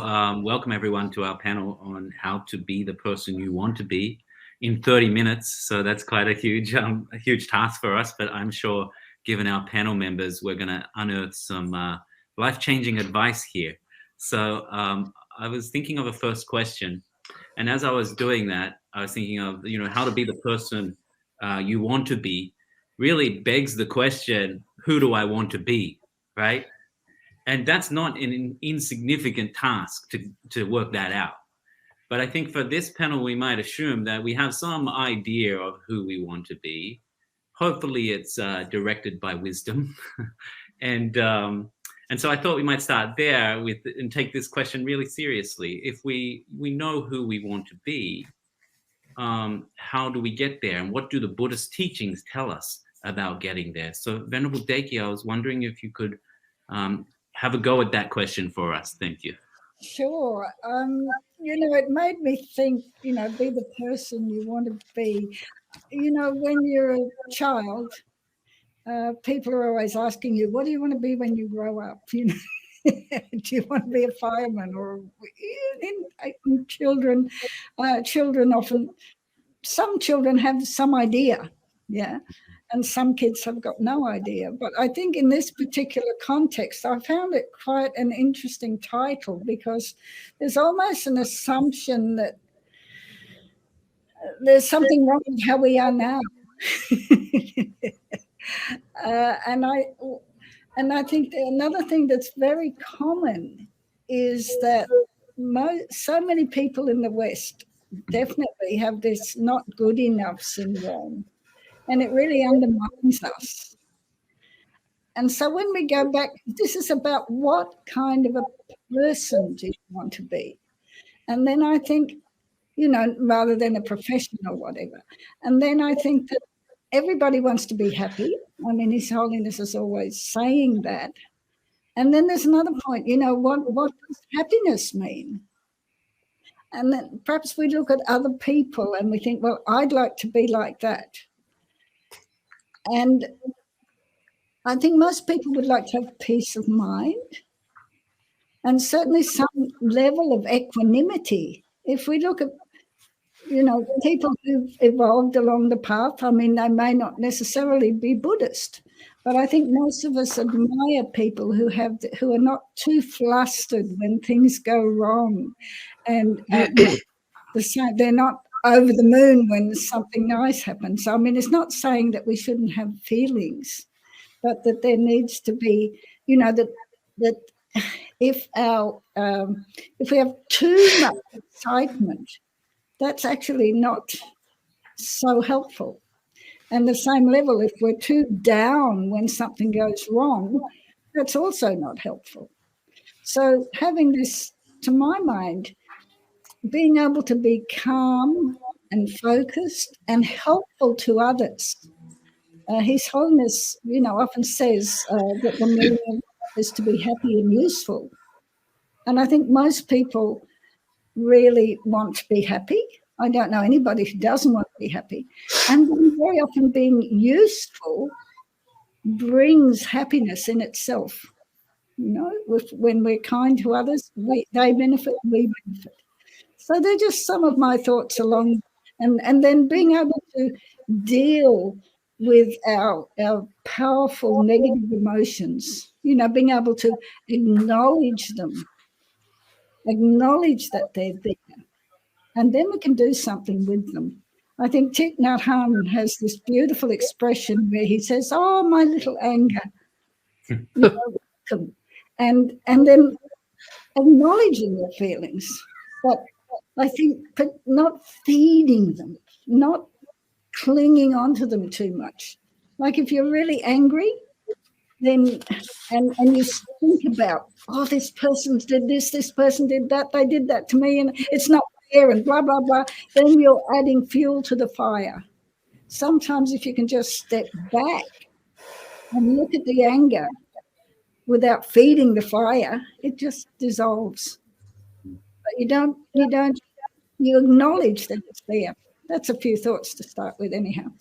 Welcome everyone to our panel on how to be the person you want to be in 30 minutes. So that's quite a huge task for us, but I'm sure given our panel members, we're going to unearth some life-changing advice here. So I was thinking of a first question, and as I was doing that, I was thinking of, how to be the person you want to be really begs the question, who do I want to be, right? And that's not an insignificant task to work that out. But I think for this panel, we might assume that we have some idea of who we want to be. Hopefully it's directed by wisdom. and so I thought we might start there and take this question really seriously. If we know who we want to be, how do we get there? And what do the Buddhist teachings tell us about getting there? So Venerable Dekyi, I was wondering if you could have a go at that question for us. Thank you. Sure. It made me think, be the person you want to be. When you're a child, people are always asking you, what do you want to be when you grow up? Do you want to be a fireman? Or in children often, some children have some idea, yeah, and some kids have got no idea. But I think in this particular context, I found it quite an interesting title, because there's almost an assumption that there's something wrong with how we are now. And I think another thing that's very common is that so many people in the West definitely have this not good enough syndrome, and it really undermines us. And so when we go back, this is about what kind of a person do you want to be? And then I think, rather than a profession or whatever. And then I think that everybody wants to be happy. I mean, His Holiness is always saying that. And then there's another point, what does happiness mean? And then perhaps we look at other people and we think, well, I'd like to be like that. And I think most people would like to have peace of mind and certainly some level of equanimity. If we look at, people who've evolved along the path, I mean, they may not necessarily be Buddhist, but I think most of us admire people who are not too flustered when things go wrong, and they're not over the moon when something nice happens. I mean, it's not saying that we shouldn't have feelings, but that there needs to be, that if we have too much excitement, that's actually not so helpful. And the same level, if we're too down when something goes wrong, that's also not helpful. So having this, to my mind, being able to be calm and focused and helpful to others. His Holiness, often says that the meaning of life is to be happy and useful. And I think most people really want to be happy. I don't know anybody who doesn't want to be happy. And very often being useful brings happiness in itself. When we're kind to others, they benefit, we benefit. So they're just some of my thoughts along, and then being able to deal with our powerful negative emotions, being able to acknowledge them, acknowledge that they're there, and then we can do something with them. I think Thich Nhat Hanh has this beautiful expression where he says, "Oh, my little anger, welcome," and then acknowledging their feelings, but I think not feeding them, not clinging onto them too much. Like if you're really angry, then and you think about, oh, this person did this person did that, they did that to me, and it's not fair, and blah blah blah, then you're adding fuel to the fire. Sometimes if you can just step back and look at the anger without feeding the fire, it just dissolves. But you acknowledge that it's there. That's a few thoughts to start with anyhow.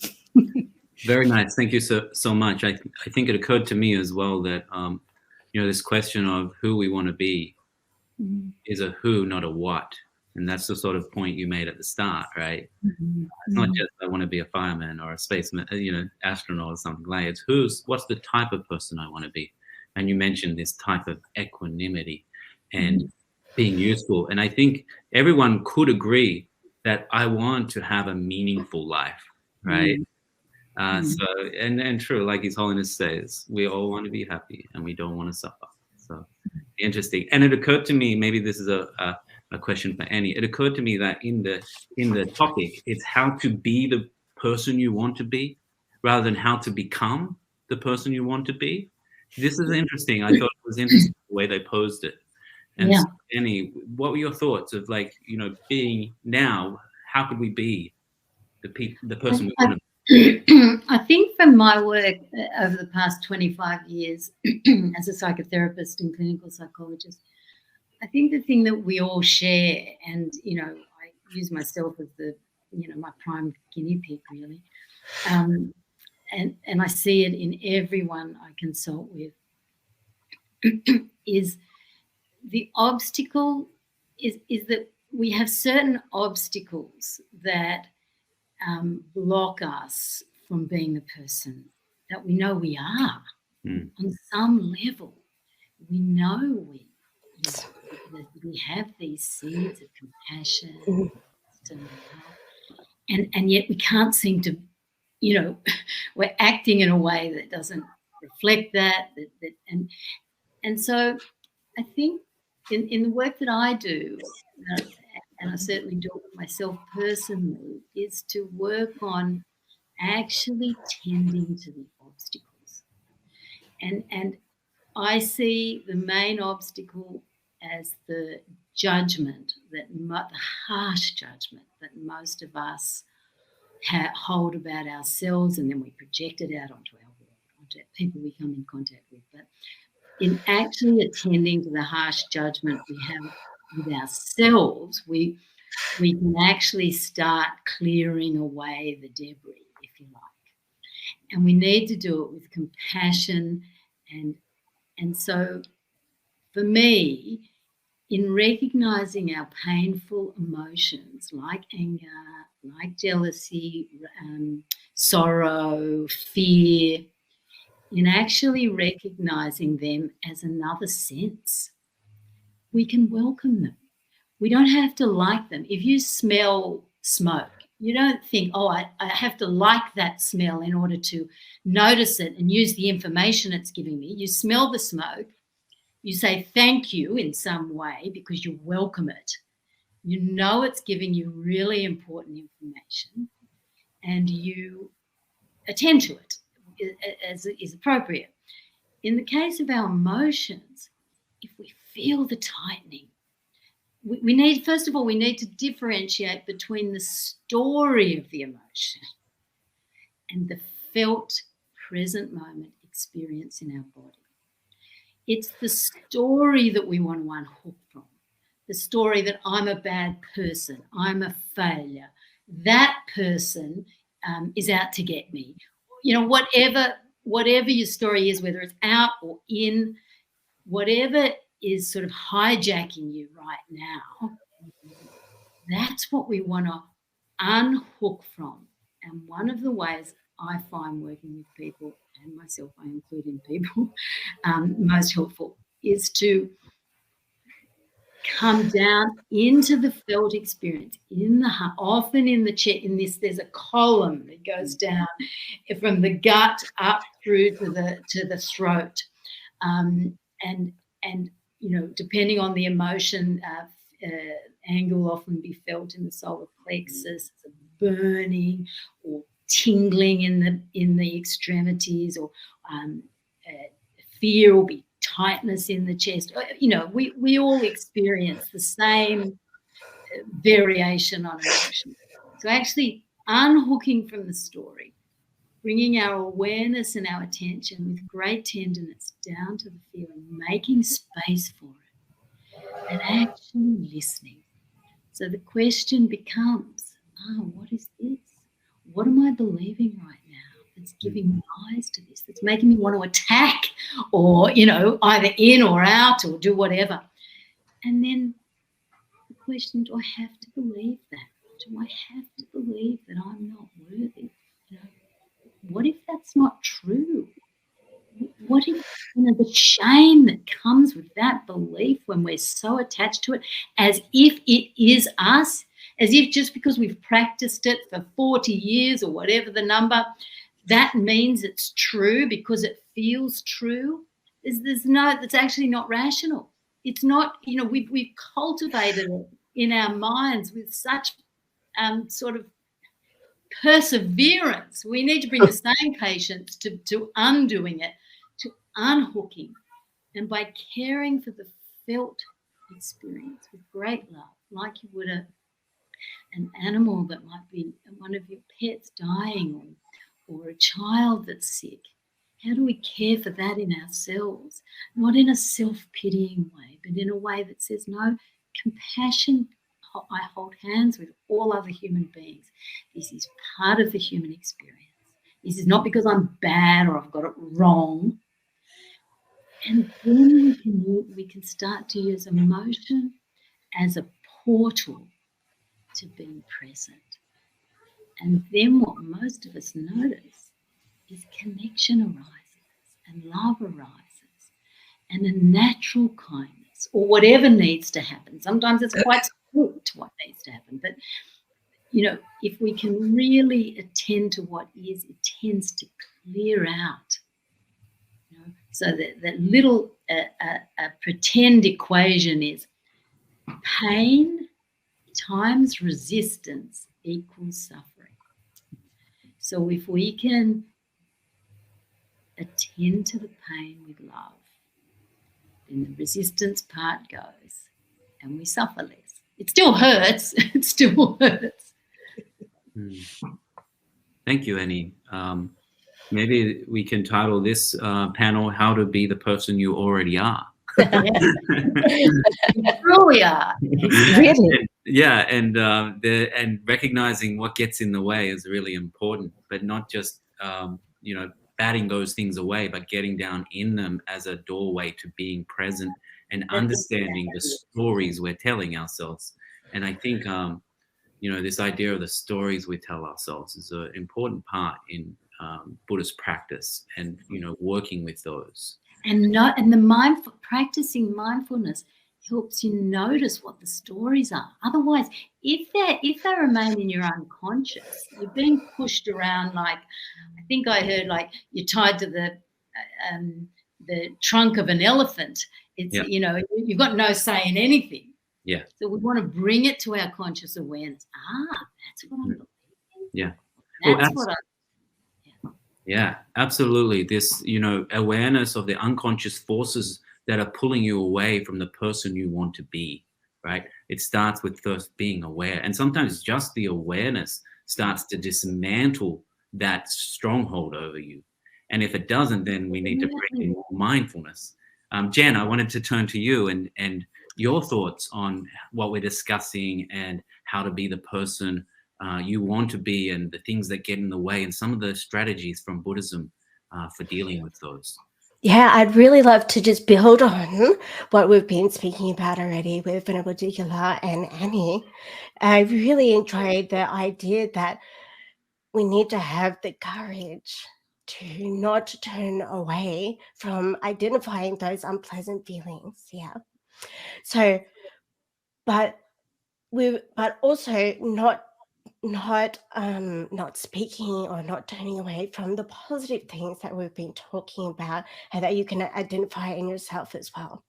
Very nice. Thank you so much. I think it occurred to me as well that, this question of who we want to be, is a who, not a what. And that's the sort of point you made at the start, right? Mm-hmm. It's not just I want to be a fireman or a spaceman, astronaut or something like it. It's what's the type of person I want to be. And you mentioned this type of equanimity and being useful. And I think everyone could agree that I want to have a meaningful life, right? So, and true, like His Holiness says, we all want to be happy and we don't want to suffer. So interesting. And it occurred to me, maybe this is a question for Annie. It occurred to me that in the topic, it's how to be the person you want to be rather than how to become the person you want to be. This is interesting. I thought it was interesting the way they posed it. And so, Annie, what were your thoughts of being now? How could we be the person we want to be? I think from my work over the past 25 years as a psychotherapist and clinical psychologist, I think the thing that we all share, and I use myself as my prime guinea pig, really, and I see it in everyone I consult with, is the obstacle is that we have certain obstacles that block us from being the person that we know we are. On some level, we know we have these seeds of compassion, and yet we can't seem to, we're acting in a way that doesn't reflect that and so I think in the work that I do, and I certainly do it with myself personally, is to work on actually tending to the obstacles. And I see the main obstacle as the judgment, the harsh judgment that most of us hold about ourselves, and then we project it out onto our world, onto people we come in contact with. But in actually attending to the harsh judgment we have with ourselves, we can actually start clearing away the debris, if you like. And we need to do it with compassion. And so for me, in recognizing our painful emotions like anger, like jealousy, sorrow, fear, in actually recognizing them as another sense, we can welcome them. We don't have to like them. If you smell smoke, you don't think, oh, I have to like that smell in order to notice it and use the information it's giving me. You smell the smoke, you say thank you in some way because you welcome it. You know it's giving you really important information and you attend to it as is appropriate. In the case of our emotions, if we feel the tightening, we need, first of all, we need to differentiate between the story of the emotion and the felt present moment experience in our body. It's the story that we want to unhook from, the story that I'm a bad person, I'm a failure, that person is out to get me. Whatever your story is, whether it's out or in, whatever is sort of hijacking you right now, that's what we want to unhook from. And one of the ways I find working with people, and myself I include in people, most helpful, is to come down into the felt experience, often in the chest. In this, there's a column that goes down from the gut up through to the throat, and depending on the emotion, anger will often be felt in the solar plexus, burning or tingling in the extremities, or fear will be tightness in the chest. We all experience the same variation on emotion. So actually unhooking from the story, bringing our awareness and our attention with great tenderness down to the feeling, making space for it, and actually listening. So the question becomes, what is this? What am I believing right now that's giving rise to this, that's making me want to attack or, either in or out or do whatever? And then the question, do I have to believe that? Do I have to believe that I'm not worthy? You know, what if that's not true? What if, you know, the shame that comes with that belief when we're so attached to it, as if it is us, as if just because we've practiced it for 40 years or whatever the number, that means it's true because it feels true. That's actually not rational. It's not, you know, we've cultivated it in our minds with such sort of perseverance. We need to bring the same patience to undoing it, to unhooking, and by caring for the felt experience with great love, like you would an animal that might be one of your pets dying, or a child that's sick. How do we care for that in ourselves? Not in a self-pitying way, but in a way that says, no, compassion. I hold hands with all other human beings. This is part of the human experience. This is not because I'm bad or I've got it wrong. And then we can start to use emotion as a portal to being present. And then what most of us notice is connection arises and love arises and a natural kindness or whatever needs to happen. Sometimes it's quite strict what needs to happen. But, you know, if we can really attend to what is, it tends to clear out. You know? So that little pretend equation is pain times resistance equals suffering. So if we can attend to the pain with love, then the resistance part goes and we suffer less. It still hurts. It still hurts. Thank you, Annie. Maybe we can title this panel, How to Be the Person You Already Are. You truly are. Really? Yeah, and recognizing what gets in the way is really important, but not just you know, batting those things away, but getting down in them as a doorway to being present and understanding the stories we're telling ourselves. And I think you know, this idea of the stories we tell ourselves is an important part in Buddhist practice, and you know, working with those. And practicing mindfulness helps you notice what the stories are. Otherwise, if they remain in your unconscious, you're being pushed around like, I think I heard, like you're tied to the trunk of an elephant. It's you know, you've got no say in anything. Yeah. So we want to bring it to our conscious awareness. That's what I'm believing. Yeah. That's what I. Yeah, absolutely. This, you know, awareness of the unconscious forces that are pulling you away from the person you want to be, right? It starts with first being aware. And sometimes just the awareness starts to dismantle that stronghold over you. And if it doesn't, then we need to bring in more mindfulness. Jen, I wanted to turn to you and your thoughts on what we're discussing and how to be the person you want to be, and the things that get in the way, and some of the strategies from Buddhism for dealing with those. Yeah, I'd really love to just build on what we've been speaking about already with Venerable Dekyi and Annie. I really enjoyed the idea that we need to have the courage to not turn away from identifying those unpleasant feelings. Yeah. So, but also not speaking or not turning away from the positive things that we've been talking about and that you can identify in yourself as well.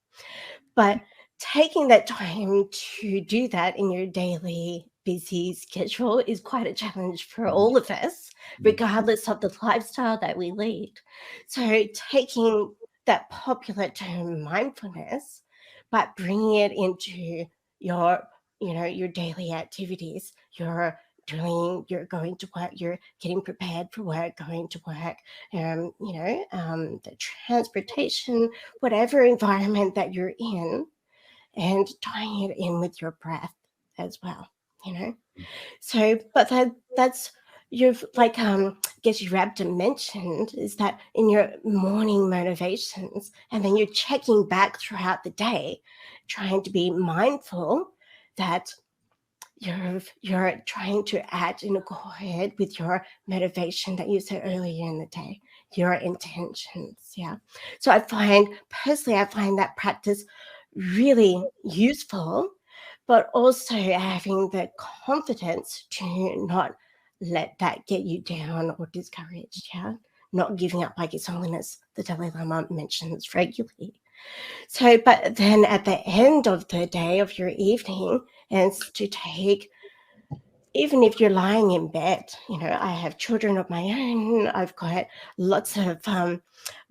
But taking that time to do that in your daily busy schedule is quite a challenge for all of us, regardless of the lifestyle that we lead. So taking that popular term mindfulness, but bringing it into your, you know, your daily activities, you're going to work, you're getting prepared for work, going to work, you know, the transportation, whatever environment that you're in, and tying it in with your breath as well, you know. So, but that's you've like Geshe Rabden mentioned is that in your morning motivations, and then you're checking back throughout the day, trying to be mindful that you're trying to act in accord with your motivation that you said earlier in the day, your intentions. Yeah. So I find that practice really useful, but also having the confidence to not let that get you down or discouraged. Yeah. Not giving up, like His Holiness the Dalai Lama mentions regularly. So, but then at the end of the day, of your evening, and to take, even if you're lying in bed, I have children of my own, I've got lots of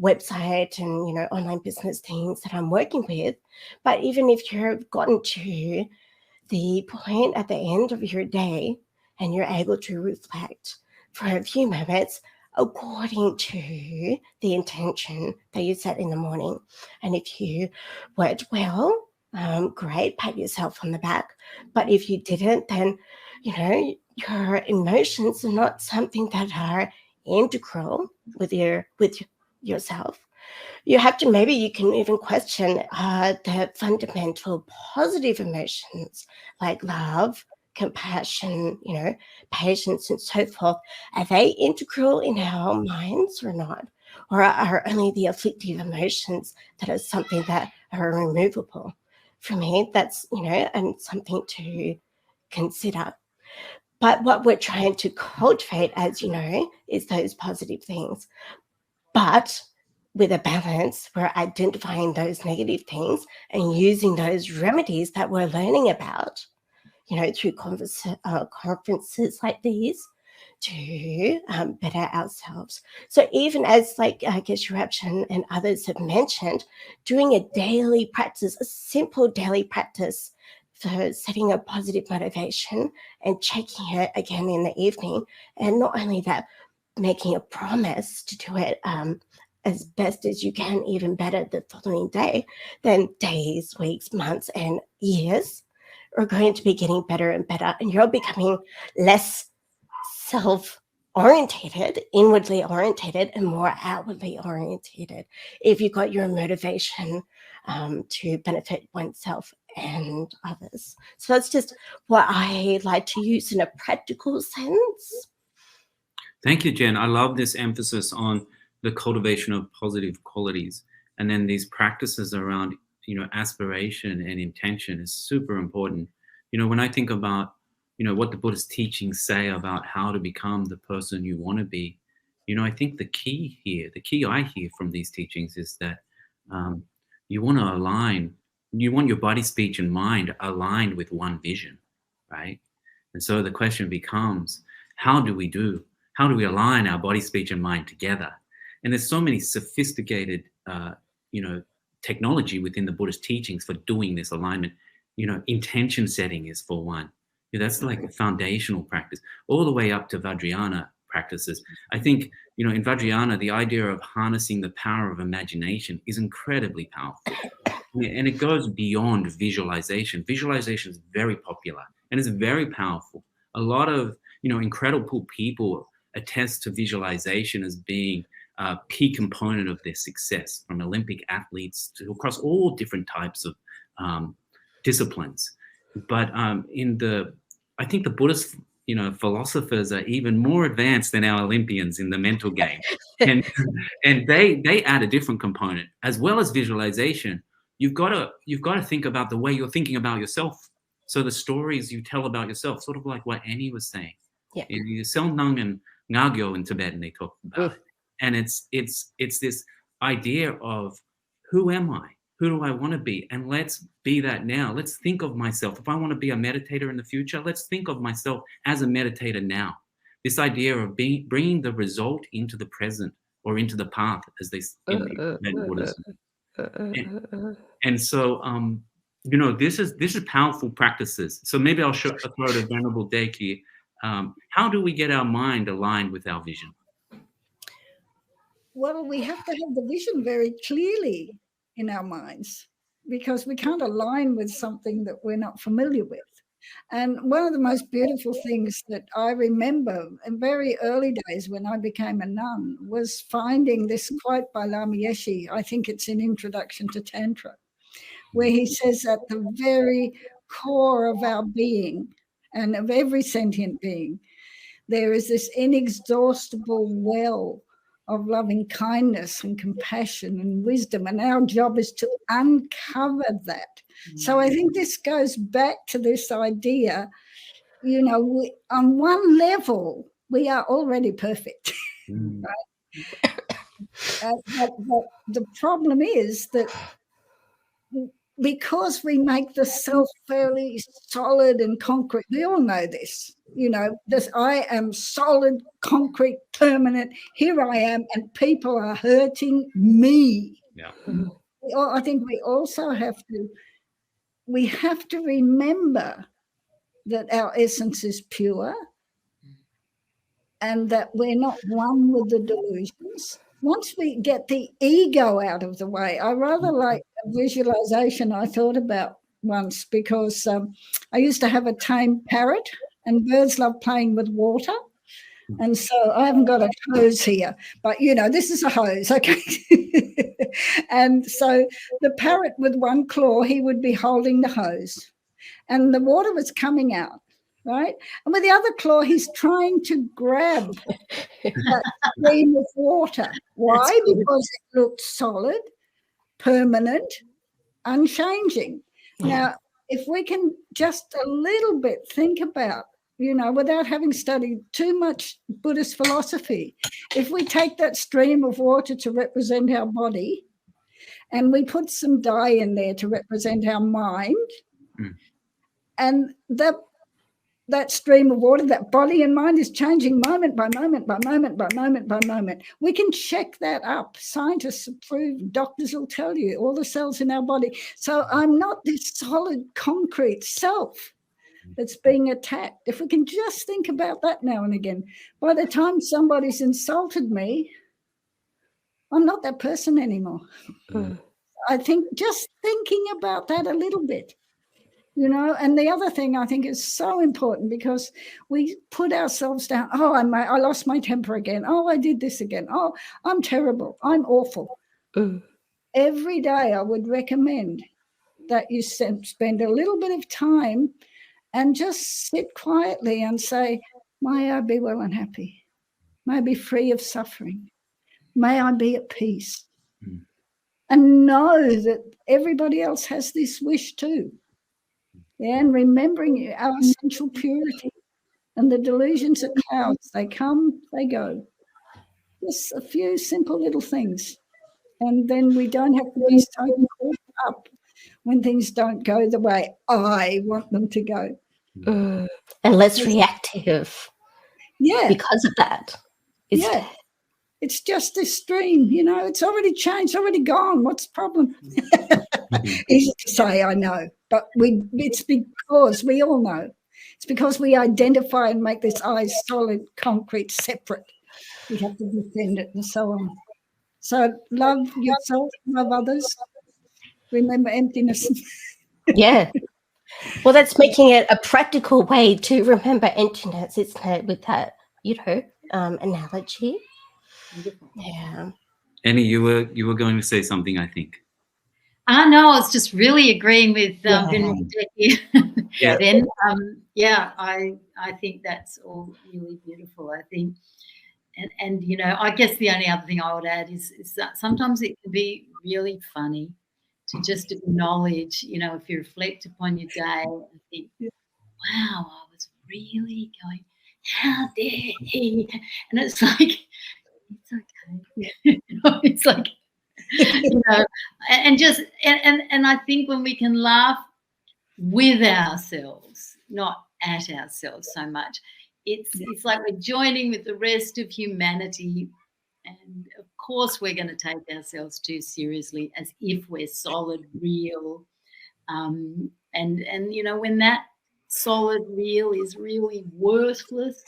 website and, online business things that I'm working with. But even if you've gotten to the point at the end of your day and you're able to reflect for a few moments according to the intention that you set in the morning. And if you worked well, great, pat yourself on the back. But if you didn't, then, your emotions are not something that are integral with yourself. You have to, maybe you can even question the fundamental positive emotions like love, compassion, patience, and so forth. Are they integral in our minds or not? Or are only the afflictive emotions that are something that are removable? For me, that's, and something to consider. But what we're trying to cultivate, as you know, is those positive things. But with a balance, we're identifying those negative things and using those remedies that we're learning about, through conferences like these to better ourselves. So even as, like, Geshe Rabden and others have mentioned, doing a daily practice, a simple daily practice for setting a positive motivation and checking it again in the evening. And not only that, making a promise to do it as best as you can, even better the following day, then days, weeks, months, and years are going to be getting better and better. And you're becoming less self-orientated, inwardly orientated, and more outwardly orientated if you've got your motivation to benefit oneself and others. So that's just what I like to use in a practical sense. Thank you, Jen. I love this emphasis on the cultivation of positive qualities, and then these practices around, aspiration and intention is super important. When I think about, what the Buddhist teachings say about how to become the person you want to be, I think the key I hear from these teachings is that you want to align, you want your body, speech, and mind aligned with one vision, right? And so the question becomes, how do we align our body, speech, and mind together? And there's so many sophisticated, technology within the Buddhist teachings for doing this alignment. Intention setting is for one. That's like a foundational practice, all the way up to Vajrayana practices. I think, in Vajrayana, the idea of harnessing the power of imagination is incredibly powerful. And it goes beyond visualization. Visualization is very popular and it's very powerful. A lot of, incredible people attest to visualization as being a key component of their success, from Olympic athletes to across all different types of disciplines. But I think the Buddhist, philosophers are even more advanced than our Olympians in the mental game, and they add a different component as well as visualization. You've got to think about the way you're thinking about yourself. So the stories you tell about yourself, sort of like what Annie was saying. Yeah. Selnang and Ngagyo in Tibetan, they talk about it. And it's this idea of, who am I? Who do I want to be? And let's be that now. Let's think of myself. If I want to be a meditator in the future, let's think of myself as a meditator now. This idea of bringing the result into the present, or into the path, as they in Buddhism. And so, this is powerful practices. So maybe I'll throw to Venerable Dekyi. How do we get our mind aligned with our vision? Well, we have to have the vision very clearly in our minds, because we can't align with something that we're not familiar with. And one of the most beautiful things that I remember in very early days when I became a nun was finding this quote by Lama Yeshe. I think it's in Introduction to Tantra, where he says at the very core of our being and of every sentient being, there is this inexhaustible well of loving kindness and compassion and wisdom. And our job is to uncover that. So I think this goes back to this idea, you know, on one level, we are already perfect. Right? But the problem is that because we make the self fairly solid and concrete, we all know this, you know, this I am solid, concrete, permanent, here I am, and people are hurting me. Yeah. I think we also have to remember that our essence is pure and that we're not one with the delusions. Once we get the ego out of the way, I rather like a visualization I thought about once, because I used to have a tame parrot, and birds love playing with water. And so I haven't got a hose here, but, you know, this is a hose, okay? And so the parrot with one claw, he would be holding the hose, and the water was coming out, right? And with the other claw, he's trying to grab that stream of water. Why? Because it looked solid, permanent, unchanging. Now, if we can just a little bit think about, you know, without having studied too much Buddhist philosophy, if we take that stream of water to represent our body and we put some dye in there to represent our mind, and that stream of water, that body and mind is changing moment by moment by moment by moment by moment. We can check that up. Scientists have proved, doctors will tell you, all the cells in our body. So I'm not this solid concrete self that's being attacked. If we can just think about that now and again, by the time somebody's insulted me, I'm not that person anymore. I think just thinking about that a little bit. You know, and the other thing I think is so important, because we put ourselves down. Oh, I lost my temper again. Oh, I did this again. Oh, I'm terrible. I'm awful. Every day I would recommend that you spend a little bit of time and just sit quietly and say, may I be well and happy. May I be free of suffering. May I be at peace. And know that everybody else has this wish too. Yeah, and remembering our essential purity, and the delusions are clouds. They come, they go. Just a few simple little things. And then we don't have to be so caught up when things don't go the way I want them to go. And less reactive. Yeah. Because of that. It's just this stream, you know, it's already changed, already gone. What's the problem? Easy to say, I know, but it's because we all know. It's because we identify and make this I solid, concrete, separate. We have to defend it and so on. So love yourself, love others. Remember emptiness. Yeah. Well, that's making it a practical way to remember emptiness, isn't it, with that, you know, analogy. Yeah. Annie, you were going to say something, I think. No, I was just really agreeing with Venerable Dekyi. Then, I think that's all really beautiful. I think, and you know, I guess the only other thing I would add is that sometimes it can be really funny to just acknowledge, you know, if you reflect upon your day and think, wow, I was really going, how dare he? And it's like, it's okay. You know, it's like, you know, and I think when we can laugh with ourselves, not at ourselves so much, it's like we're joining with the rest of humanity. And of course we're going to take ourselves too seriously, as if we're solid, real. And you know, when that solid, real is really worthless,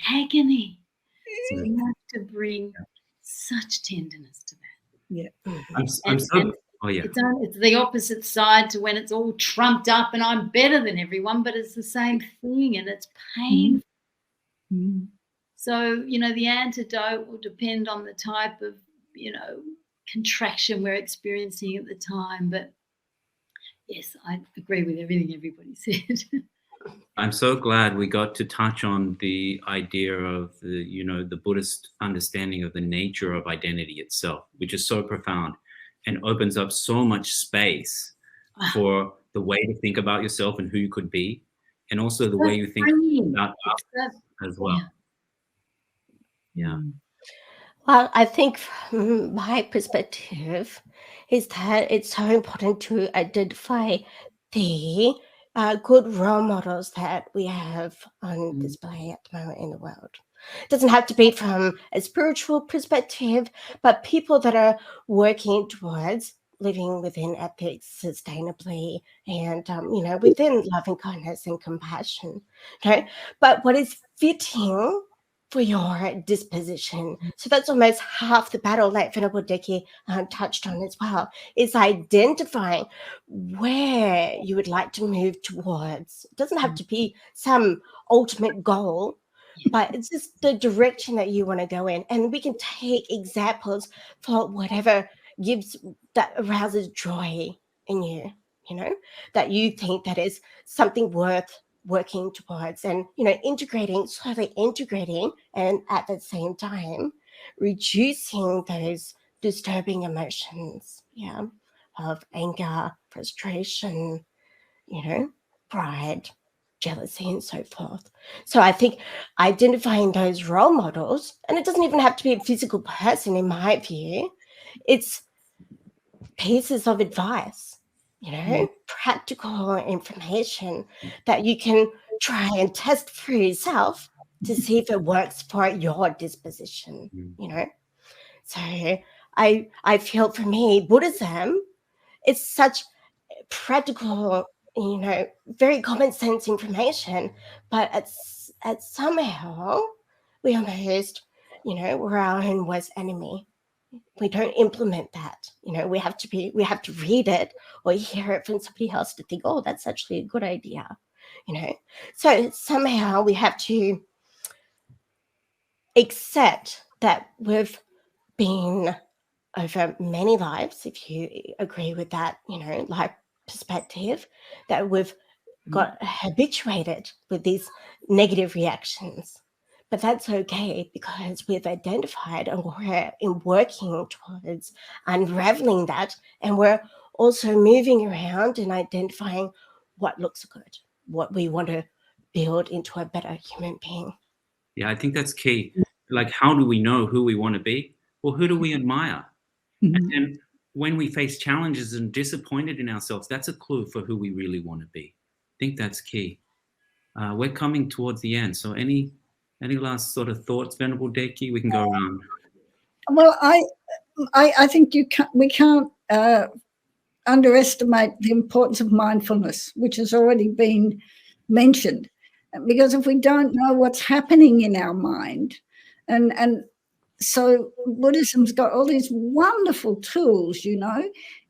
agony. So we have to bring such tenderness to that. I'm so Oh yeah. It's the opposite side to when it's all trumped up and I'm better than everyone, but it's the same thing and it's painful. Mm. So, the antidote will depend on the type of, contraction we're experiencing at the time. But yes, I agree with everything everybody said. I'm so glad we got to touch on the idea of the Buddhist understanding of the nature of identity itself, which is so profound and opens up so much space for the way to think about yourself and who you could be, and also the way you think about others as well. Yeah. Well, I think from my perspective is that it's so important to identify the good role models that we have on display at the moment in the world. It doesn't have to be from a spiritual perspective, but people that are working towards living within ethics sustainably and, within loving kindness and compassion. Okay, but what is fitting for your disposition. So that's almost half the battle, like Venerable Dekyi touched on as well, is identifying where you would like to move towards. It doesn't have to be some ultimate goal, but it's just the direction that you want to go in. And we can take examples for whatever that arouses joy in you, that you think that is something worth working towards, and slowly integrating, and at the same time reducing those disturbing emotions of anger, frustration, pride, jealousy, and so forth. So I think identifying those role models, and it doesn't even have to be a physical person in my view, it's pieces of advice, practical information that you can try and test for yourself to see if it works for your disposition, So I feel for me, Buddhism, it's such practical, very common sense information, but at somehow we almost, we're our own worst enemy. We don't implement that. We have to read it or hear it from somebody else to think, oh, that's actually a good idea. So somehow we have to accept that we've been over many lives, if you agree with that, life perspective, that we've got habituated with these negative reactions. But that's okay, because we've identified and we're working towards unraveling that, and we're also moving around and identifying what looks good, what we want to build into a better human being. Yeah, I think that's key. Like, how do we know who we want to be? Well, who do we admire? And then when we face challenges and disappointed in ourselves, that's a clue for who we really want to be. I think that's key. We're coming towards the end. So any last sort of thoughts, Venerable Dekyi? We can go around. Well, I think we can't underestimate the importance of mindfulness, which has already been mentioned. Because if we don't know what's happening in our mind, and so Buddhism's got all these wonderful tools,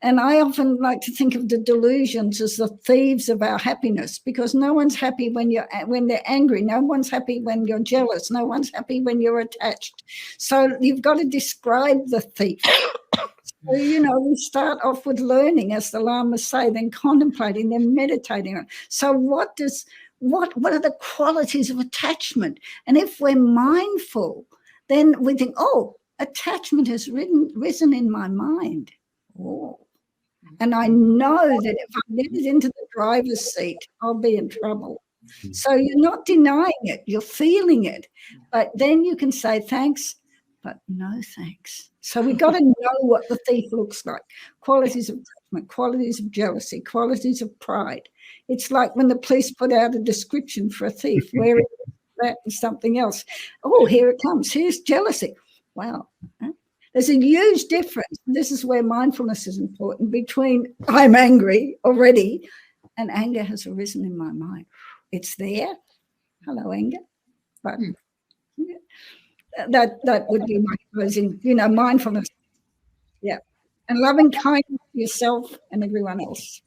and I often like to think of the delusions as the thieves of our happiness, because no one's happy when they're angry. No one's happy when you're jealous. No one's happy when you're attached. So you've got to describe the thief. So, we start off with learning, as the Lamas say, then contemplating, then meditating. So what are the qualities of attachment? And if we're mindful, then we think, oh, attachment has risen in my mind. Oh. And I know that if I get it into the driver's seat, I'll be in trouble. So you're not denying it, you're feeling it. But then you can say thanks, but no thanks. So we've got to know what the thief looks like. Qualities of attachment, qualities of jealousy, qualities of pride. It's like when the police put out a description for a thief, where is that and something else. Oh, here it comes. Here's jealousy. Wow. There's a huge difference. This is where mindfulness is important, between I'm angry already and anger has arisen in my mind. It's there. Hello, anger. But that would be my closing, mindfulness. Yeah. and loving kindness to yourself and everyone else.